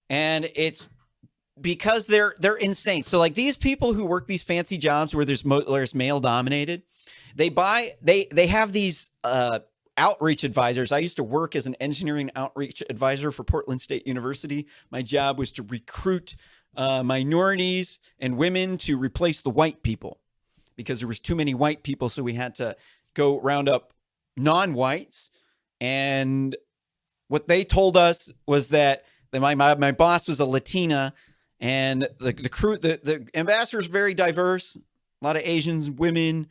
And it's because they're insane. So like these people who work these fancy jobs where there's male dominated, they have these outreach advisors. I used to work as an engineering outreach advisor for Portland State University. My job was to recruit minorities and women to replace the white people because there was too many white people. So we had to go round up non-whites. And what they told us was that my boss was a Latina, and the ambassador is very diverse. A lot of Asians, women,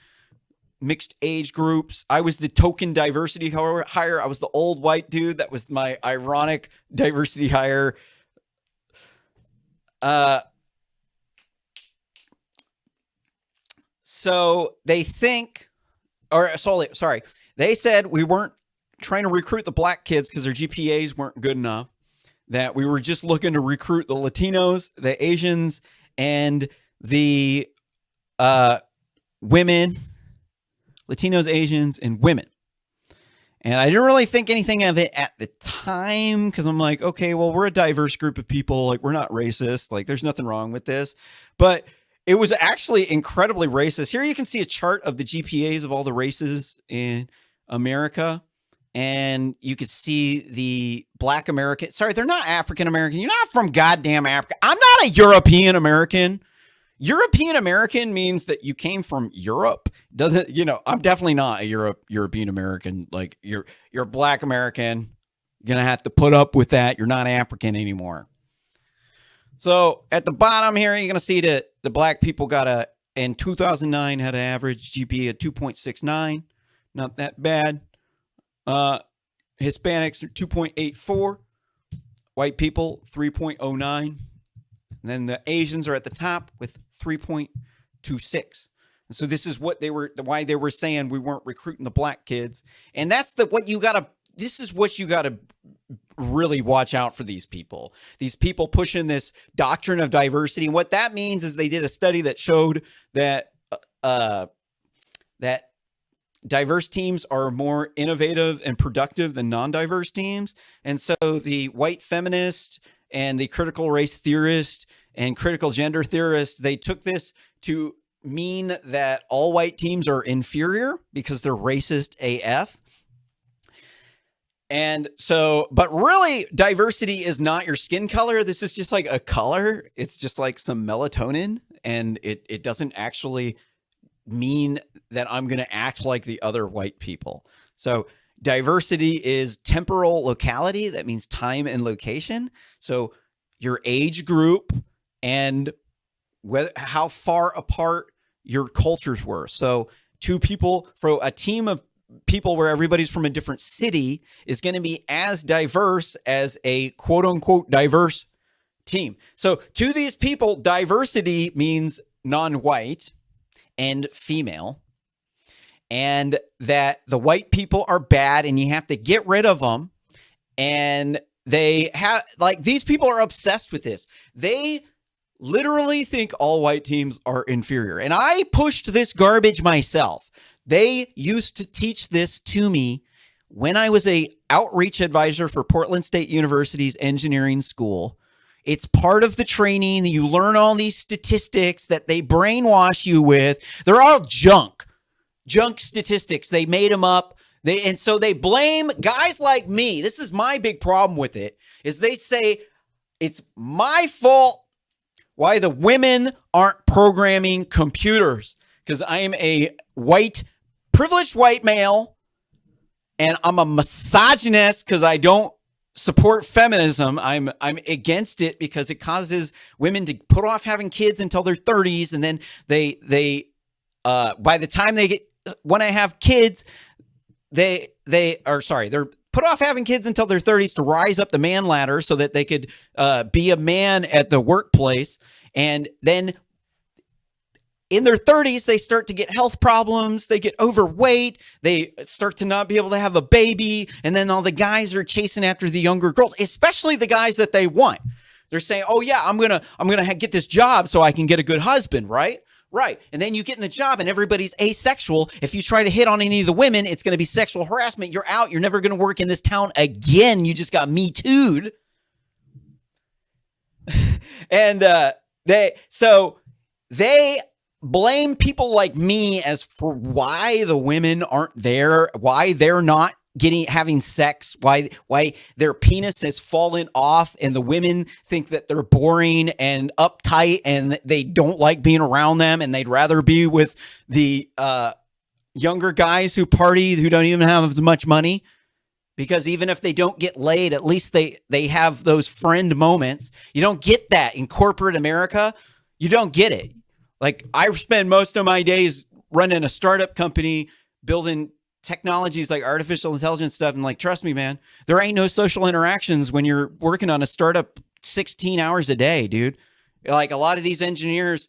mixed age groups. I was the token diversity hire. I was the old white dude. That was my ironic diversity hire. So they think, they said we weren't trying to recruit the black kids because their GPAs weren't good enough, that we were just looking to recruit the Latinos, the Asians, and the women, Latinos, Asians, and women. And I didn't really think anything of it at the time because I'm like, okay, well, we're a diverse group of people. Like, we're not racist. Like, there's nothing wrong with this. But it was actually incredibly racist. Here you can see a chart of the GPAs of all the races in America. And you could see the black American. Sorry, they're not African American. You're not from goddamn Africa. I'm not a European American. European American means that you came from Europe. Doesn't, I'm definitely not a European American. Like you're a black American. You're going to have to put up with that. You're not African anymore. So at the bottom here, you're going to see that the black people in 2009 had an average GPA of 2.69. Not that bad. Hispanics are 2.84. White people, 3.09. And then the Asians are at the top with 3.26. And so this is why they were saying we weren't recruiting the black kids. And this is what you gotta really watch out for these people. These people pushing this doctrine of diversity. And what that means is they did a study that showed that, that diverse teams are more innovative and productive than non-diverse teams. And so the white feminist and the critical race theorist and critical gender theorist, they took this to mean that all white teams are inferior because they're racist AF. And so, but really, diversity is not your skin color. This is just like a color. It's just like some melatonin, and it doesn't actually mean that I'm going to act like the other white people. So diversity is temporal locality. That means time and location. So your age group and how far apart your cultures were. So two people for a team of people where everybody's from a different city is going to be as diverse as a quote unquote diverse team. So to these people, diversity means non-white and female, and that the white people are bad and you have to get rid of them. And these people are obsessed with this. They literally think all white teams are inferior. And I pushed this garbage myself. They used to teach this to me when I was a outreach advisor for Portland State University's engineering school. It's part of the training. You learn all these statistics that they brainwash you with. They're all junk statistics. They made them up. And so they blame guys like me. This is my big problem with it, is they say it's my fault why the women aren't programming computers because I am a privileged white male, and I'm a misogynist because I don't support feminism. I'm against it because it causes women to put off having kids until their 30s, and then they by the time they want to have kids, they're put off having kids until their 30s to rise up the man ladder so that they could be a man at the workplace. And then in their 30s, they start to get health problems. They get overweight. They start to not be able to have a baby. And then all the guys are chasing after the younger girls, especially the guys that they want. They're saying, oh yeah, I'm going to get this job so I can get a good husband. Right. Right. And then you get in the job and everybody's asexual. If you try to hit on any of the women, it's going to be sexual harassment. You're out. You're never going to work in this town again. You just got Me Too'd. And they blame people like me as for why the women aren't there, why they're not having sex, why their penis has fallen off, and the women think that they're boring and uptight and they don't like being around them, and they'd rather be with the younger guys who party, who don't even have as much money. Because even if they don't get laid, at least they have those friend moments. You don't get that in corporate America. You don't get it. Like, I spend most of my days running a startup company, building technologies like artificial intelligence stuff. And like, trust me, man, there ain't no social interactions when you're working on a startup 16 hours a day, dude. Like, a lot of these engineers,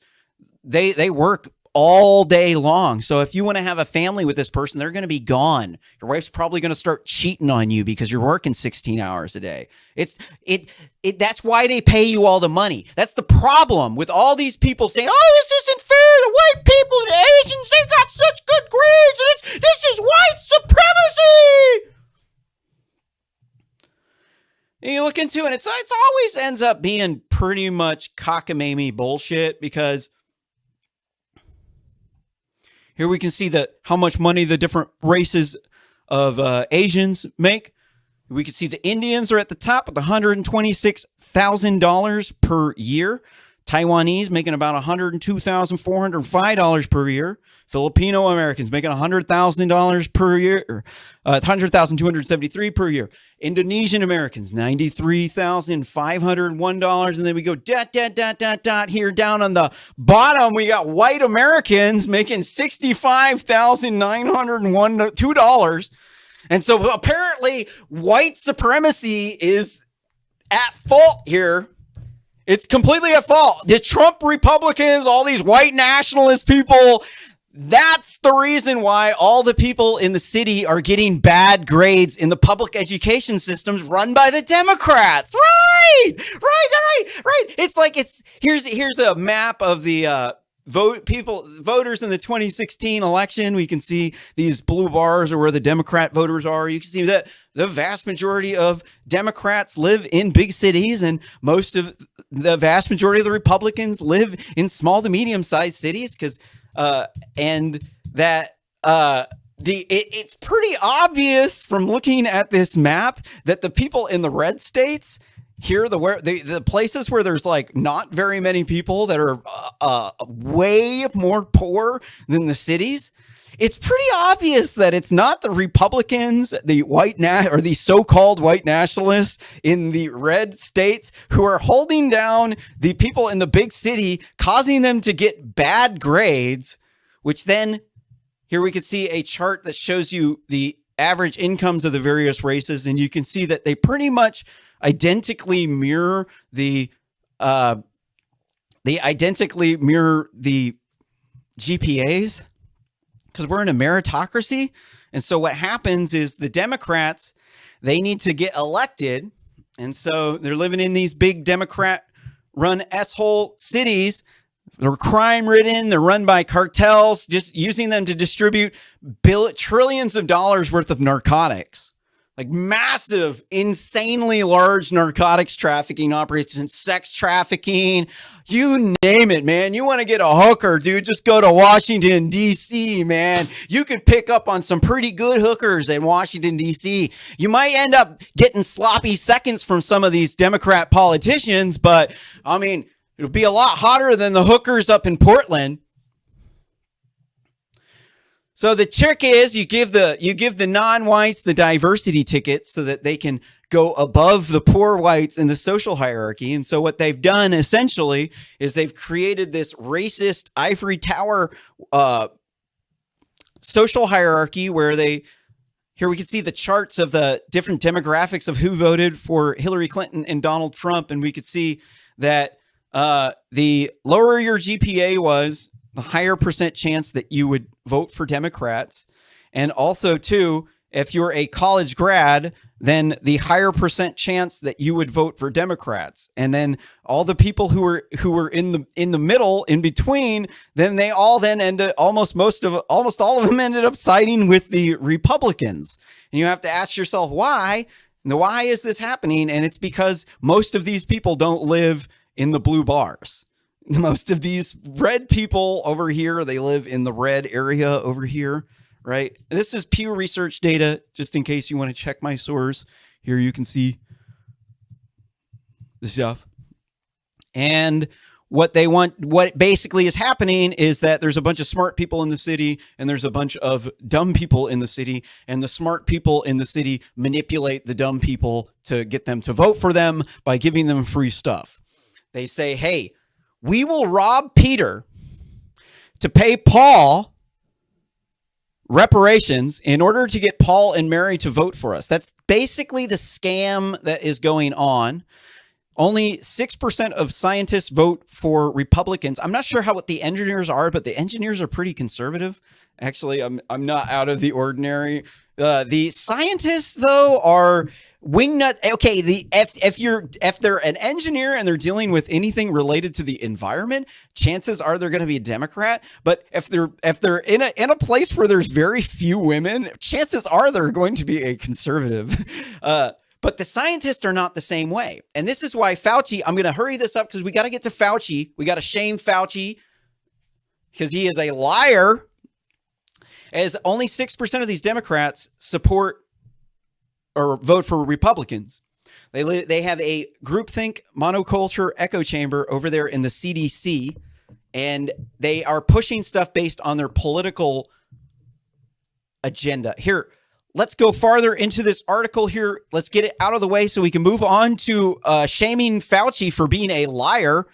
they work all day long. So if you want to have a family with this person, they're going to be gone. Your wife's probably going to start cheating on you because you're working 16 hours a day. That's why they pay you all the money. That's the problem with all these people saying, oh, this isn't fair. The white people and the Asians, they got such good grades. And this is white supremacy. And you look into it, it's always ends up being pretty much cockamamie bullshit, because here we can see how much money the different races of Asians make. We can see the Indians are at the top with $126,000 per year. Taiwanese making about $102,405 per year. Filipino Americans making $100,000 per year, $100,273 per year. Indonesian Americans, $93,501. And then we go here down on the bottom. We got white Americans making $65,902. And so apparently white supremacy is at fault here. It's completely at fault. The Trump Republicans, all these white nationalist people, that's the reason why all the people in the city are getting bad grades in the public education systems run by the Democrats. Right. It's like, here's a map of the voters in the 2016 election. We can see these blue bars are where the Democrat voters are. You can see that the vast majority of Democrats live in big cities, and the vast majority of the Republicans live in small to medium sized cities. It's pretty obvious from looking at this map that the people in the red states here, the places where there's like not very many people that are way more poor than the cities, it's pretty obvious that it's not the Republicans, the or the so-called white nationalists in the red states who are holding down the people in the big city, causing them to get bad grades, which then here we can see a chart that shows you the average incomes of the various races. And you can see that they pretty much identically mirror the GPAs, because we're in a meritocracy. And so what happens is the Democrats, they need to get elected. And so they're living in these big Democrat run S-hole cities. They're crime ridden. They're run by cartels, just using them to distribute trillions of dollars worth of narcotics. Like massive, insanely large narcotics trafficking operations, sex trafficking, you name it, man. You want to get a hooker, dude, just go to Washington, D.C., man. You could pick up on some pretty good hookers in Washington, D.C. You might end up getting sloppy seconds from some of these Democrat politicians, but I mean, it'll be a lot hotter than the hookers up in Portland. So the trick is you give the non-whites the diversity ticket so that they can go above the poor whites in the social hierarchy. And so what they've done essentially is they've created this racist ivory tower social hierarchy where here we can see the charts of the different demographics of who voted for Hillary Clinton and Donald Trump. And we could see that the lower your GPA was, the higher percent chance that you would vote for Democrats. And also, too, if you're a college grad, then the higher percent chance that you would vote for Democrats. And then all the people who were in the middle, in between, then they all then ended almost all of them ended up siding with the Republicans. And you have to ask yourself why. And why is this happening? And it's because most of these people don't live in the blue bars. Most of these red people over here, they live in the red area over here, right? This is Pew Research data, just in case you want to check my source. Here you can see the stuff. And what basically is happening is that there's a bunch of smart people in the city and there's a bunch of dumb people in the city, and the smart people in the city manipulate the dumb people to get them to vote for them by giving them free stuff. They say, hey, we will rob Peter to pay Paul reparations in order to get Paul and Mary to vote for us. That's basically the scam that is going on. Only 6% of scientists vote for Republicans. I'm not sure what the engineers are, but the engineers are pretty conservative. Actually, I'm not out of the ordinary. The scientists, though, are wingnut. Okay, if they're an engineer and they're dealing with anything related to the environment, chances are they're going to be a Democrat. But if they're in a place where there's very few women, chances are they're going to be a conservative. But the scientists are not the same way. And this is why Fauci, I'm going to hurry this up because we got to get to Fauci. We got to shame Fauci because he is a liar. As only 6% of these Democrats support or vote for Republicans. They have a groupthink monoculture echo chamber over there in the CDC, and they are pushing stuff based on their political agenda. Here, let's go farther into this article here. Let's get it out of the way so we can move on to shaming Fauci for being a liar.